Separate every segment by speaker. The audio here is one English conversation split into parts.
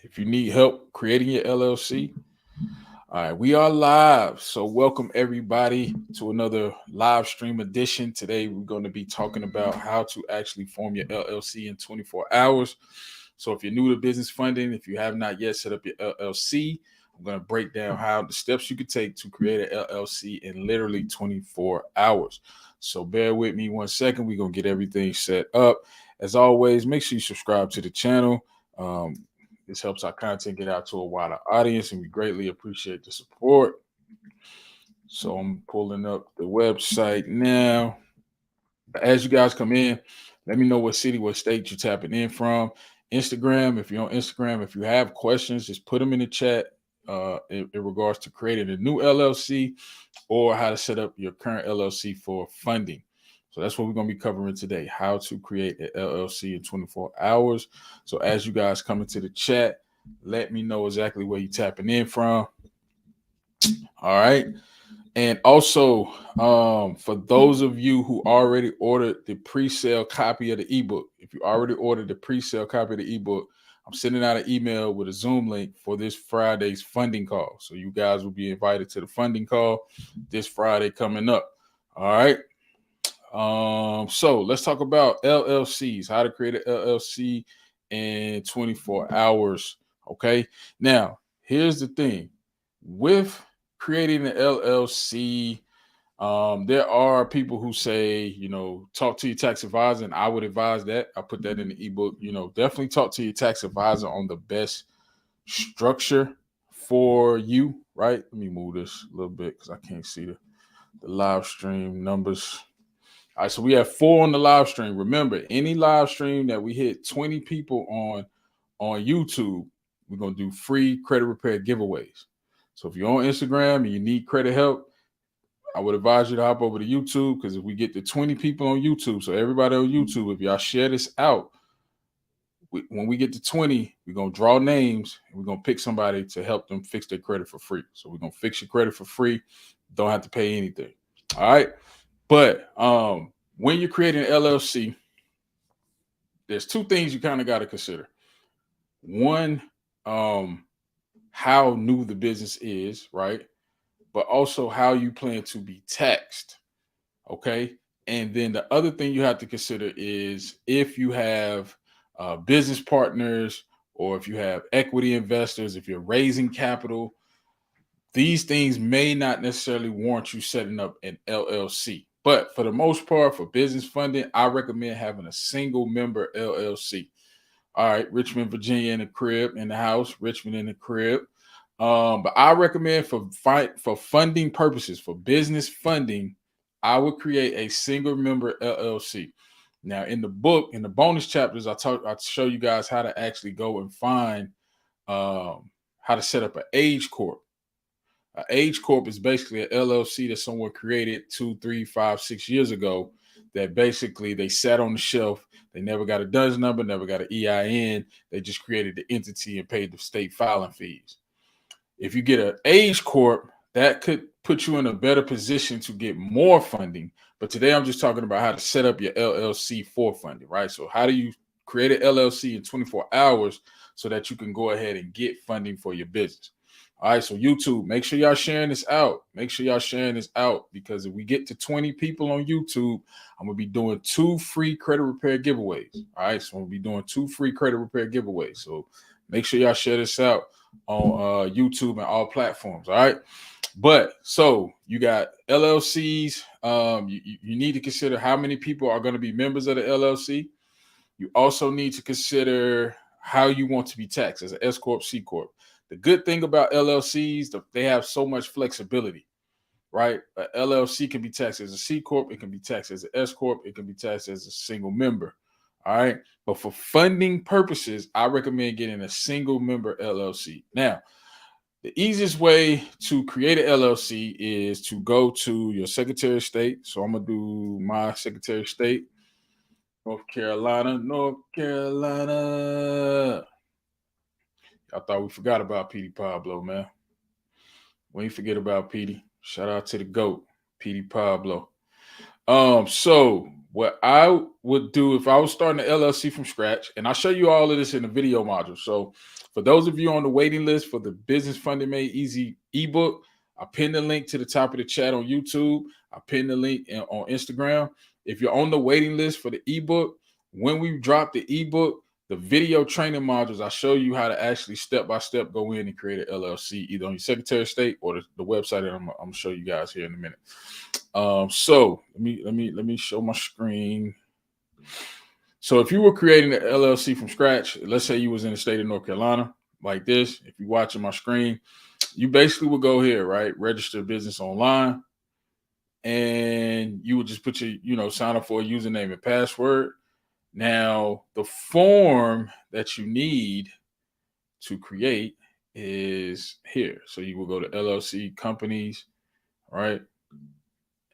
Speaker 1: If you need help creating your LLC, all right, we are live. So, welcome everybody to another live stream edition. Today, we're going to be talking about how to actually form your LLC in 24 hours. So, if you're new to business funding, if you have not yet set up your LLC, I'm going to break down how the steps you could take to create an LLC in literally 24 hours. So, bear with me 1 second. We're going to get everything set up. As always, make sure you subscribe to the channel. This helps our content get out to a wider audience, and we greatly appreciate the support. So I'm pulling up the website now. As you guys come in, let me know what city, what state you're tapping in from. Instagram, if you're on Instagram, if you have questions, just put them in the chat in regards to creating a new LLC or how to set up your current LLC for funding. So that's what we're going to be covering today, how to create an LLC in 24 hours. So as you guys come into the chat, let me know exactly where you're tapping in from. All right. And also, for those of you who already ordered the pre-sale copy of the ebook, if you already ordered the pre-sale copy of the ebook, I'm sending out an email with a Zoom link for this Friday's funding call. So you guys will be invited to the funding call this Friday coming up. All right. So let's talk about LLCs, how to create an LLC in 24 hours. Okay. Now, here's the thing with creating an LLC. There are people who say, talk to your tax advisor, and I would advise that. I put that in the ebook. Definitely talk to your tax advisor on the best structure for you, right? Let me move this a little bit because I can't see the live stream numbers. All right, so we have 4 on the live stream. Remember, any live stream that we hit 20 people on YouTube, we're going to do free credit repair giveaways. So if you're on Instagram and you need credit help, I would advise you to hop over to YouTube, because if we get to 20 people on YouTube, so everybody on YouTube, if y'all share this out, when we get to 20, we're going to draw names and we're going to pick somebody to help them fix their credit for free. So we're going to fix your credit for free. Don't have to pay anything. All right. But when you're creating an LLC, there's 2 things you kind of got to consider. One, how new the business is, right? But also how you plan to be taxed. Okay. And then the other thing you have to consider is if you have business partners, or if you have equity investors, if you're raising capital, these things may not necessarily warrant you setting up an LLC. But for the most part, for business funding, I recommend having a single member LLC. All right, Richmond, Virginia in the crib, in the house, Richmond in the crib. But I recommend for funding purposes, for business funding, I would create a single member LLC. Now, in the book, in the bonus chapters, I show you guys how to actually go and find how to set up an age corp. An age corp is basically an LLC that someone created 2, 3, 5, 6 years ago. That basically they sat on the shelf. They never got a DUNS number, never got an EIN. They just created the entity and paid the state filing fees. If you get an age corp, that could put you in a better position to get more funding. But today I'm just talking about how to set up your LLC for funding, right? So how do you create an LLC in 24 hours so that you can go ahead and get funding for your business? All right, so YouTube, make sure y'all sharing this out. Make sure y'all sharing this out, because if we get to 20 people on YouTube, I'm going to be doing 2 free credit repair giveaways. All right, so I'm going to be doing 2 free credit repair giveaways. So make sure y'all share this out on YouTube and all platforms. All right. But so you got LLCs. You need to consider how many people are going to be members of the LLC. You also need to consider how you want to be taxed as an S Corp, C Corp. The good thing about LLCs, they have so much flexibility, right? An LLC can be taxed as a C Corp. It can be taxed as an S Corp. It can be taxed as a single member. All right. But for funding purposes, I recommend getting a single member LLC. Now, the easiest way to create an LLC is to go to your Secretary of State. So I'm going to do my Secretary of State, North Carolina. I thought we forgot about Petey Pablo, man. We ain't forget about Petey. Shout out to the GOAT, Petey Pablo. So what I would do if I was starting an LLC from scratch, and I'll show you all of this in the video module. So for those of you on the waiting list for the Business Funding Made Easy ebook, I pinned the link to the top of the chat on YouTube. I pinned the link on Instagram. If you're on the waiting list for the ebook, when we drop the ebook, the video training modules, I show you how to actually step-by-step go in and create an LLC, either on your Secretary of State or the website that I'm gonna show you guys here in a minute. So let me show my screen. So if you were creating an LLC from scratch, let's say you was in the state of North Carolina, like this, if you're watching my screen, you basically would go here, right? Register business online, and you would just put your, sign up for a username and password. Now, the form that you need to create is here. So you will go to LLC companies, right?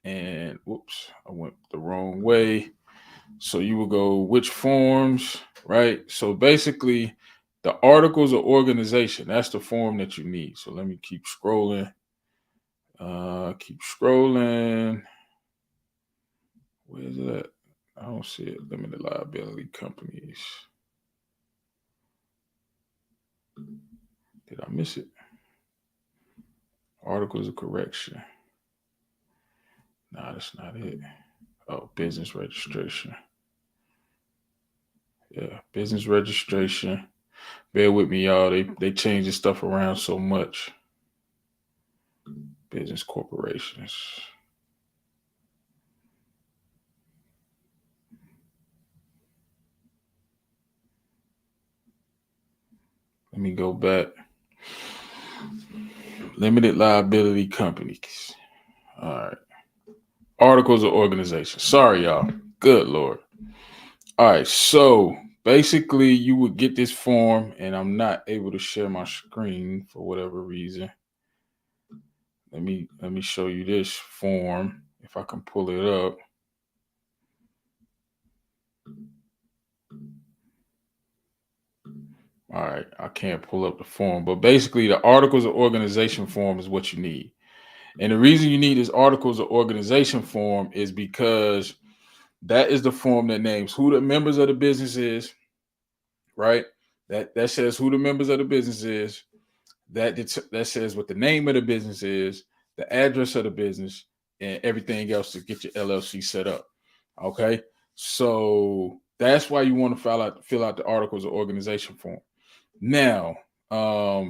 Speaker 1: And whoops, I went the wrong way. So you will go which forms, right? So basically, the articles of organization, that's the form that you need. So let me keep scrolling. Keep scrolling. Where is it at? I don't see it. Limited liability companies. Did I miss it? Articles of correction. No, that's not it. Oh, business registration. Yeah, business registration. Bear with me, y'all. They change this stuff around so much. Business corporations. Let me go back. Limited liability companies. All right. Articles of organization. Sorry, y'all. Good Lord. All right. So basically, you would get this form, and I'm not able to share my screen for whatever reason. Let me show you this form if I can pull it up. All right, I can't pull up the form, but basically the articles of organization form is what you need. And the reason you need this articles of organization form is because that is the form that names who the members of the business is, right? That says who the members of the business is. That says what the name of the business is, the address of the business, and everything else to get your LLC set up. Okay, so that's why you want to fill out the articles of organization form. Now,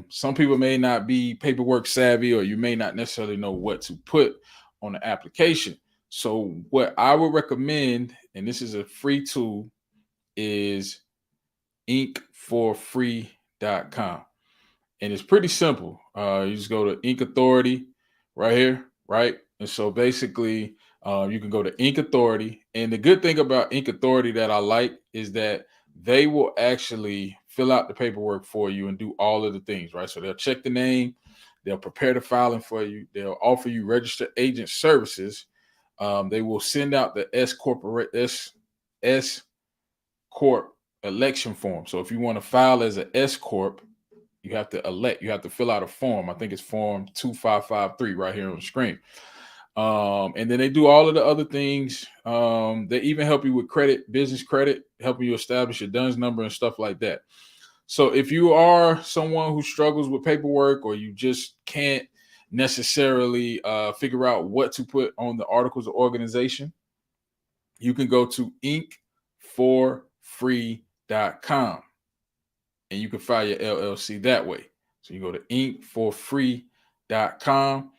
Speaker 1: some people may not be paperwork savvy, or you may not necessarily know what to put on the application. So what I would recommend, and this is a free tool, is Incforfree.com. And it's pretty simple. You just go to Inc Authority right here, right? And so basically, you can go to Inc Authority. And the good thing about Inc Authority that I like is that they will actually fill out the paperwork for you and do all of the things, right? So they'll check the name, they'll prepare the filing for you, they'll offer you registered agent services. They will send out the S Corp election form. So if you want to file as an S Corp, you have to fill out a form. I think it's form 2553 right here on the screen. And then they do all of the other things. They even help you with credit, business credit, helping you establish your DUNS number and stuff like that. So if you are someone who struggles with paperwork, or you just can't necessarily figure out what to put on the articles of organization, you can go to Incforfree.com. and you can file your LLC that way. So you go to Incforfree.com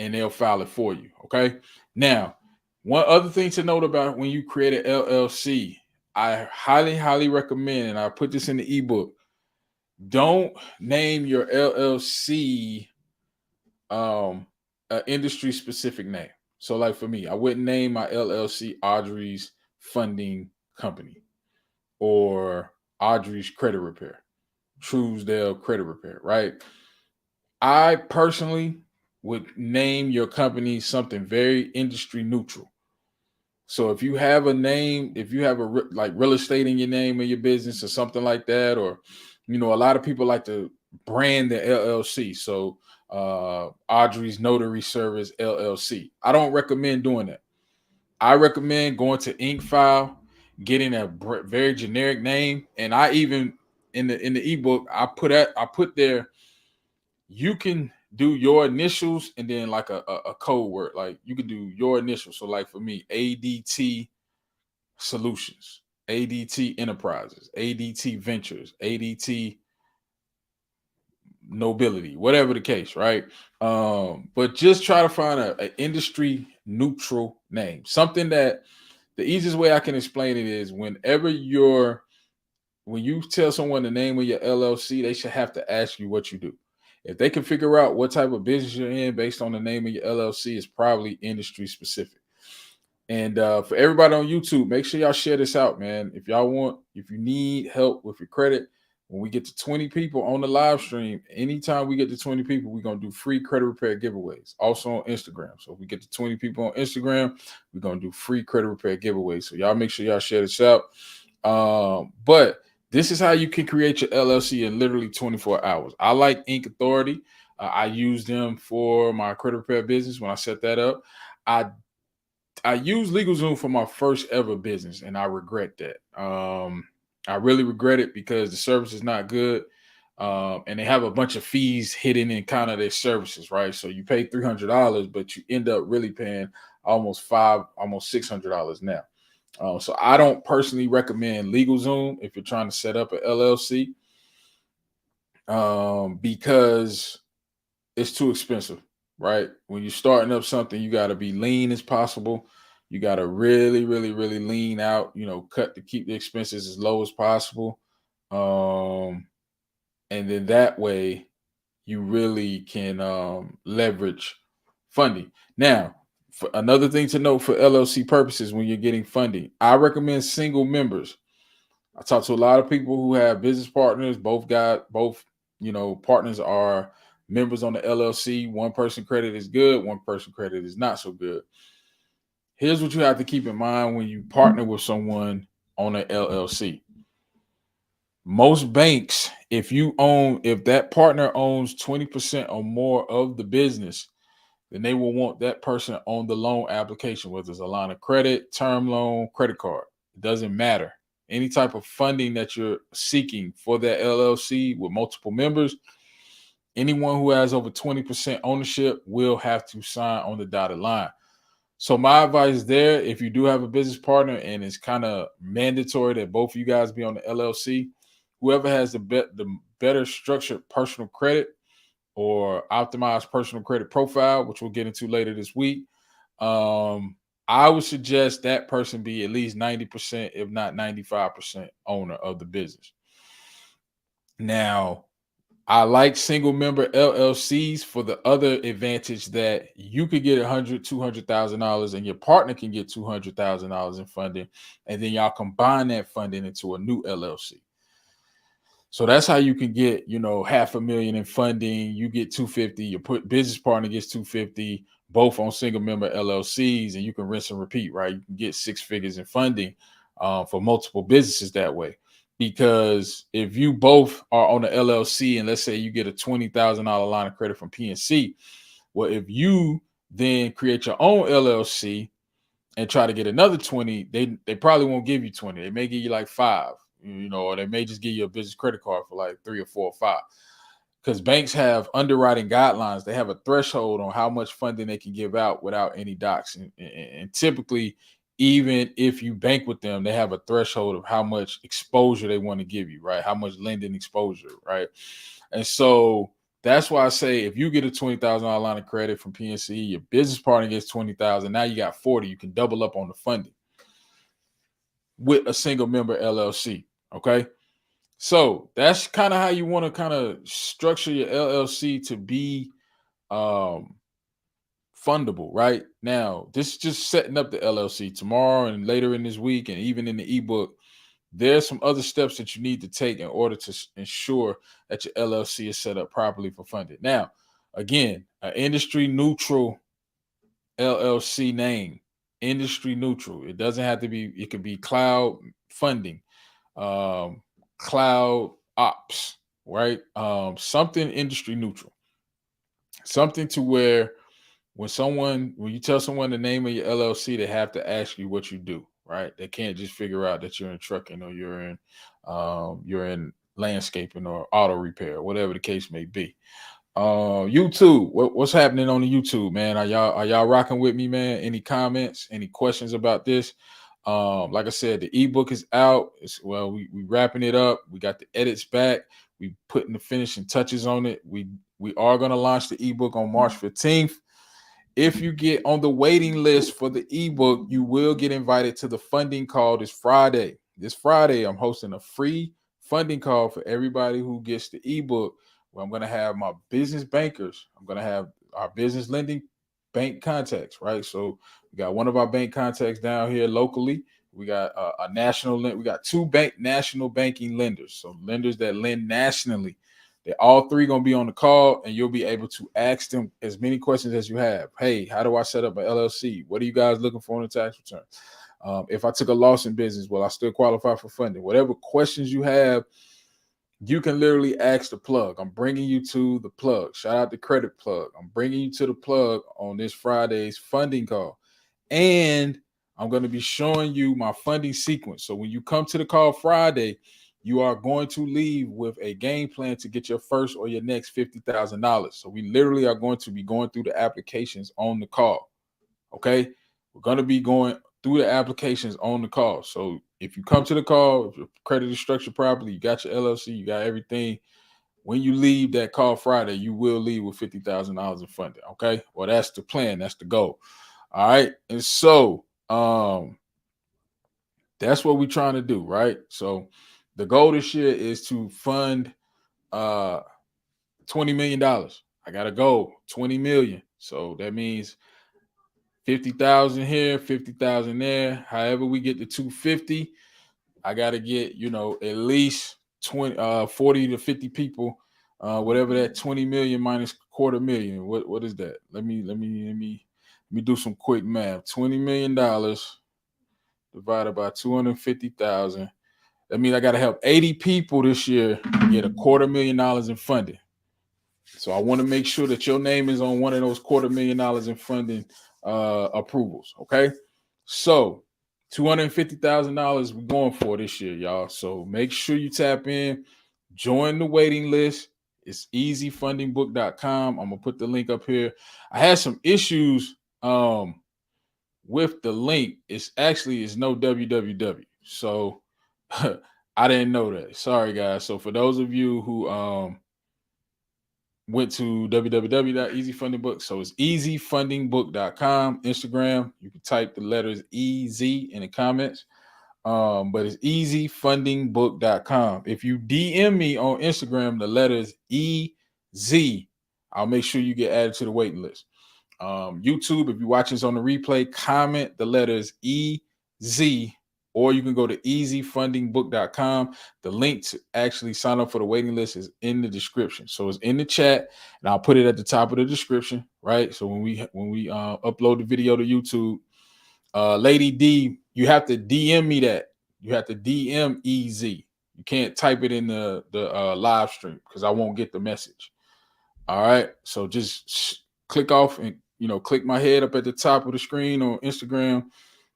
Speaker 1: and they'll file it for you. Okay. Now, one other thing to note about when you create an LLC, I highly, highly recommend, and I put this in the ebook, don't name your LLC an industry specific name. So like for me, I wouldn't name my LLC Audrey's Funding Company or Audrey's Credit Repair. Truesdale Credit Repair, right? I personally would name your company something very industry neutral. So if you have a name, if you have like real estate in your name of your business or something like that, or a lot of people like to brand their LLC. So Audrey's Notary Service LLC. I don't recommend doing that. I recommend going to Inkfile, getting a very generic name, and I even in the ebook I put there, you can do your initials and then like a code word. Like you can do your initials. So like for me, ADT Solutions, ADT Enterprises, ADT Ventures, ADT Nobility, whatever the case, right? But just try to find a industry neutral name, something that the easiest way I can explain it is when you tell someone the name of your LLC, they should have to ask you what you do. If they can figure out what type of business you're in based on the name of your LLC, it's probably industry specific. And for everybody on YouTube, make sure y'all share this out, man. If you need help with your credit, when we get to 20 people on the live stream, anytime we get to 20 people, we're going to do free credit repair giveaways. Also on Instagram. So if we get to 20 people on Instagram, we're going to do free credit repair giveaways. So y'all make sure y'all share this out. But this is how you can create your LLC in literally 24 hours. I like Inc Authority. I use them for my credit repair business when I set that up. I used LegalZoom for my first ever business, and I regret that. I really regret it because the service is not good, and they have a bunch of fees hidden in kind of their services, right? So you pay $300, but you end up really paying almost $600 now. So I don't personally recommend LegalZoom if you're trying to set up an LLC, because it's too expensive, right? When you're starting up something, you got to be lean as possible. You got to really, really, really lean out, cut to keep the expenses as low as possible. And then that way you really can leverage funding. Now, for another thing to note for LLC purposes when you're getting funding, I recommend single members. I talk to a lot of people who have business partners. Both partners are members on the LLC. One person credit is good, one person credit is not so good. Here's what you have to keep in mind when you partner with someone on an LLC. Most banks, if that partner owns 20% or more of the business, then they will want that person on the loan application, whether it's a line of credit, term loan, credit card. It doesn't matter. Any type of funding that you're seeking for that LLC with multiple members, anyone who has over 20% ownership will have to sign on the dotted line. So my advice there, if you do have a business partner and it's kind of mandatory that both of you guys be on the LLC, whoever has the better structured personal credit or optimized personal credit profile, which we'll get into later this week, I would suggest that person be at least 90%, if not 95% owner of the business. Now, I like single member LLCs for the other advantage that you could get $200,000 and your partner can get $200,000 in funding, and then y'all combine that funding into a new LLC. So that's how you can get, $500,000 in funding. You get 250. Your business partner gets 250. Both on single member LLCs, and you can rinse and repeat. Right, you can get 6 figures in funding for multiple businesses that way. Because if you both are on the LLC, and let's say you get a $20,000 line of credit from PNC, well, if you then create your own LLC and try to get another 20, they probably won't give you 20. They may give you like 5, or they may just give you a business credit card for like 3 or 4 or 5. Because banks have underwriting guidelines. They have a threshold on how much funding they can give out without any docs. And typically, even if you bank with them, they have a threshold of how much exposure they want to give you, right? How much lending exposure, right? And so that's why I say if you get a $20,000 line of credit from PNC, your business partner gets 20,000. Now you got 40. You can double up on the funding with a single member LLC. Okay. So that's kind of how you want to kind of structure your LLC to be fundable, right? Now, this is just setting up the LLC. Tomorrow and later in this week, and even in the ebook, there's some other steps that you need to take in order to ensure that your LLC is set up properly for funding. Now, again, an industry neutral LLC name, industry neutral. It doesn't have to be, it could be cloud funding, cloud ops, right? Something industry neutral, something to where when you tell someone the name of your LLC, they have to ask you what you do, right? They can't just figure out that you're in trucking or you're in landscaping or auto repair, whatever the case may be. YouTube, what's happening on the YouTube, man? Are y'all rocking with me, man? Any comments, any questions about this? Like I said, the ebook is out. We wrapping it up. We got the edits back. We putting the finishing touches on it. We are going to launch the ebook on March 15th. If you get on the waiting list for the ebook, you will get invited to the funding call this Friday. This Friday, I'm hosting a free funding call for everybody who gets the ebook, where I'm going to have my business bankers. I'm going to have our business lending bank contacts, right? So we got one of our bank contacts down here locally. We got a national. We got two national banking lenders, so lenders that lend nationally. They're all three going to be on the call, and you'll be able to ask them as many questions as you have. Hey, how do I set up an LLC? What are you guys looking for in a tax return? If I took a loss in business, will I still qualify for funding? Whatever questions you have, you can literally ask the plug. I'm bringing you to the plug. Shout out to Credit Plug. I'm bringing you to the plug on this Friday's funding call. And I'm going to be showing you my funding sequence. So when you come to the call Friday, you are going to leave with a game plan to get your first or your next $50,000. So we literally are going to be going through the applications on the call. Okay. We're going to be going through the applications on the call. So if you come to the call, if your credit is structured properly, you got your LLC, you got everything. When you leave that call Friday, you will leave with $50,000 in funding. Okay. Well, that's the plan. That's the goal. All right. And so that's what we're trying to do, right? So the goal this year is to fund $20 million. I got a goal, 20 million. So that means 50,000 here, 50,000 there. However, we get to 250, I got to get, at least 40 to 50 people, whatever that 20 million minus quarter million. What is that? Let me do some quick math. $20 million divided by 250,000. That means I got to help 80 people this year get $250,000 in funding. So I want to make sure that your name is on one of those $250,000 in funding approvals. Okay. So $250,000 we're going for this year, y'all. So make sure you tap in, join the waiting list. It's easyfundingbook.com. I'm going to put the link up here. I had some issues with the link. It's no www. So I didn't know that. Sorry, guys. So for those of you who went to www.easyfundingbook, so it's easyfundingbook.com. Instagram, you can type the letters EZ in the comments. But it's easyfundingbook.com. If you DM me on Instagram, the letters EZ, I'll make sure you get added to the waiting list. YouTube, if you're watching this on the replay, comment the letters EZ, or you can go to easyfundingbook.com. The link to actually sign up for the waiting list is in the description. So it's in the chat, and I'll put it at the top of the description, right? So when we upload the video to YouTube, Lady D, you have to DM me that. You have to DM EZ. You can't type it in the live stream because I won't get the message. All right. So just click off and, click my head up at the top of the screen on Instagram.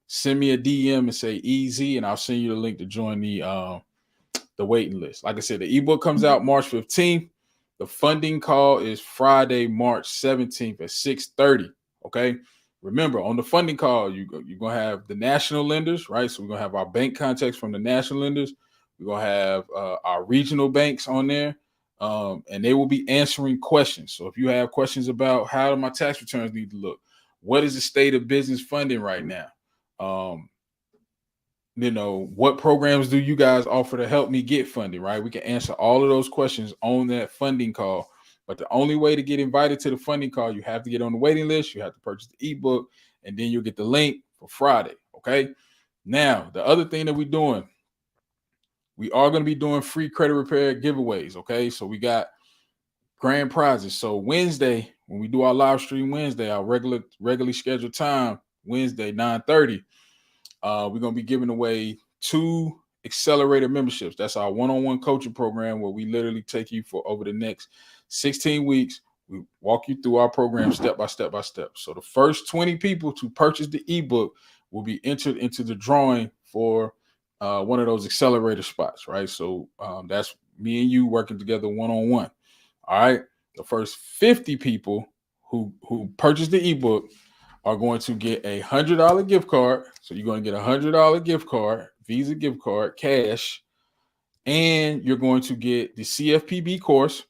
Speaker 1: Send me a DM and say EZ, and I'll send you the link to join the waiting list. Like I said, the ebook comes out March 15th. The funding call is Friday, March 17th at 6:30. Okay. Remember, on the funding call, you're going to have the national lenders, right? So we're going to have our bank contacts from the national lenders. We're going to have our regional banks on there, and they will be answering questions. So if you have questions about how do my tax returns need to look, what is the state of business funding right now? What programs do you guys offer to help me get funding, right? We can answer all of those questions on that funding call. But the only way to get invited to the funding call, you have to get on the waiting list. You have to purchase the ebook, and then you'll get the link for Friday. Okay. Now, the other thing that we're doing, we are going to be doing free credit repair giveaways. Okay. So we got grand prizes. So Wednesday, when we do our live stream Wednesday, our regularly scheduled time, Wednesday, 9:30, we're going to be giving away 2 accelerator memberships. That's our one-on-one coaching program where we literally take you for over the next 16 weeks. We walk you through our program step by step by step. So the first 20 people to purchase the ebook will be entered into the drawing for one of those accelerator spots, right? So that's me and you working together one-on-one. All right. The first 50 people who purchase the ebook are going to get $100 gift card. So you're going to get $100 gift card, Visa gift card, cash, and you're going to get the CFPB course.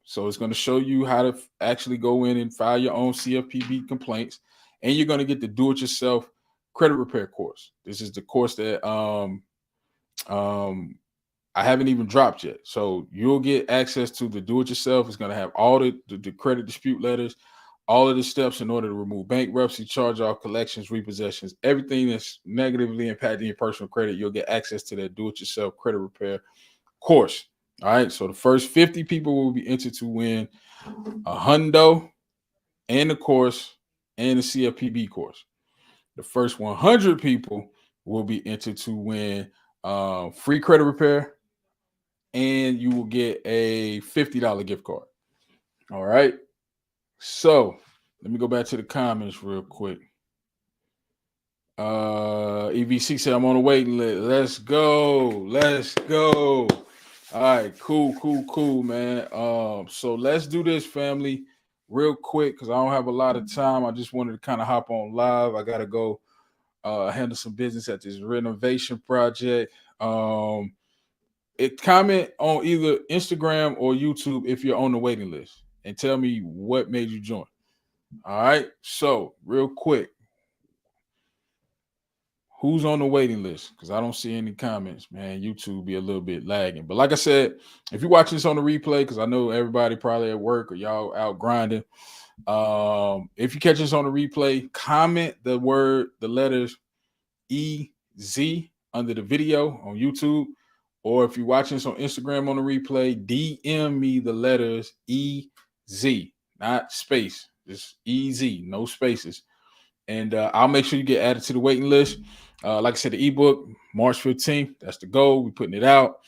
Speaker 1: So it's going to show you how to actually go in and file your own CFPB complaints, and you're going to get the do-it-yourself credit repair course. This is the course that I haven't even dropped yet. So you'll get access to the do-it-yourself. It's going to have all the credit dispute letters, all of the steps in order to remove bankruptcy, charge-off, collections, repossessions, everything that's negatively impacting your personal credit. You'll get access to that do-it-yourself credit repair course. All right. So the first 50 people will be entered to win a hundo and the course and the CFPB course. The first 100 people will be entered to win free credit repair, and you will get a $50 gift card. All right. So let me go back to the comments real quick. EVC said I'm on the waiting list. Let's go. Let's go. All right, cool, man. So let's do this, family, real quick, because I don't have a lot of time. I just wanted to kind of hop on live. I gotta go handle some business at this renovation project. Comment on either Instagram or YouTube if you're on the waiting list, and tell me what made you join. All right, so real quick, who's on the waiting list? Because I don't see any comments, man. YouTube be a little bit lagging. But like I said, if you're watching this on the replay, because I know everybody probably at work or y'all out grinding. If you catch this on the replay, comment the letters EZ under the video on YouTube. Or if you're watching this on Instagram on the replay, DM me the letters EZ, not space, just EZ, no spaces. And I'll make sure you get added to the waiting list. Like I said, the ebook, March 15th, that's the goal. We're putting it out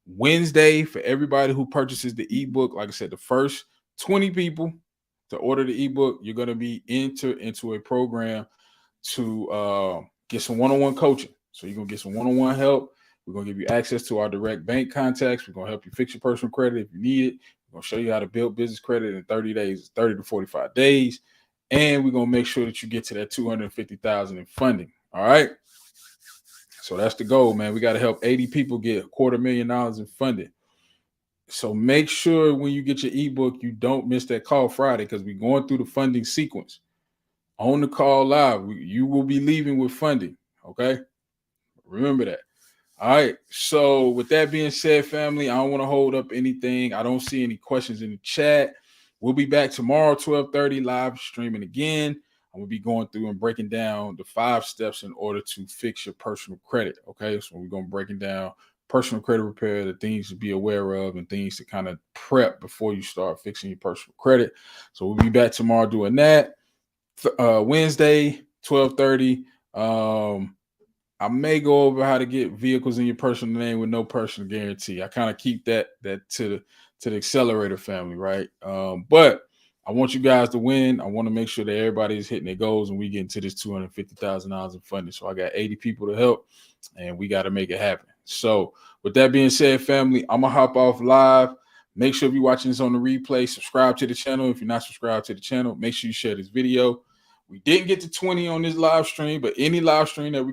Speaker 1: Wednesday for everybody who purchases the ebook. Like I said, the first 20 people to order the ebook, you're going to be entered into a program to get some one-on-one coaching. So you're going to get some one-on-one help. We're going to give you access to our direct bank contacts. We're going to help you fix your personal credit if you need it. We're going to show you how to build business credit in 30 days, 30 to 45 days. And we're going to make sure that you get to that $250,000 in funding. All right. So that's the goal, man. We got to help 80 people get $250,000 in funding. So make sure when you get your ebook, you don't miss that call Friday, because we're going through the funding sequence. On the call live, you will be leaving with funding. Okay. Remember that. All right. So with that being said, family, I don't want to hold up anything. I don't see any questions in the chat. We'll be back tomorrow, 12:30, live streaming again. I'm going to be going through and breaking down the 5 steps in order to fix your personal credit. Okay. So we're going to be breaking down personal credit repair, the things to be aware of and things to kind of prep before you start fixing your personal credit. So we'll be back tomorrow doing that. Wednesday, 12:30. I may go over how to get vehicles in your personal name with no personal guarantee. I kind of keep that to the accelerator family, right? But I want you guys to win. I want to make sure that everybody is hitting their goals and we get into this $250,000 in funding. So I got 80 people to help, and we got to make it happen. So with that being said, family, I'm gonna hop off live. Make sure if you're watching this on the replay, subscribe to the channel. If you're not subscribed to the channel, make sure you share this video. We didn't get to 20 on this live stream, but any live stream that we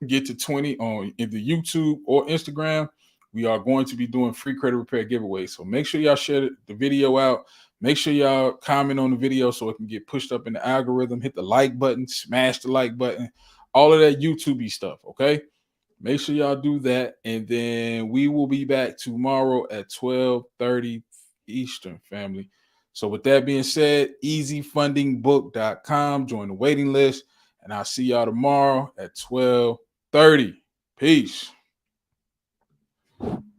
Speaker 1: get to 20 on either YouTube or Instagram, we are going to be doing free credit repair giveaways. So make sure y'all share the video out. Make sure y'all comment on the video so it can get pushed up in the algorithm. Hit the like button, smash the like button, all of that YouTube-y stuff, okay? Make sure y'all do that. And then we will be back tomorrow at 12:30 Eastern, family. So with that being said, easyfundingbook.com. Join the waiting list. And I'll see y'all tomorrow at 12:30. Peace.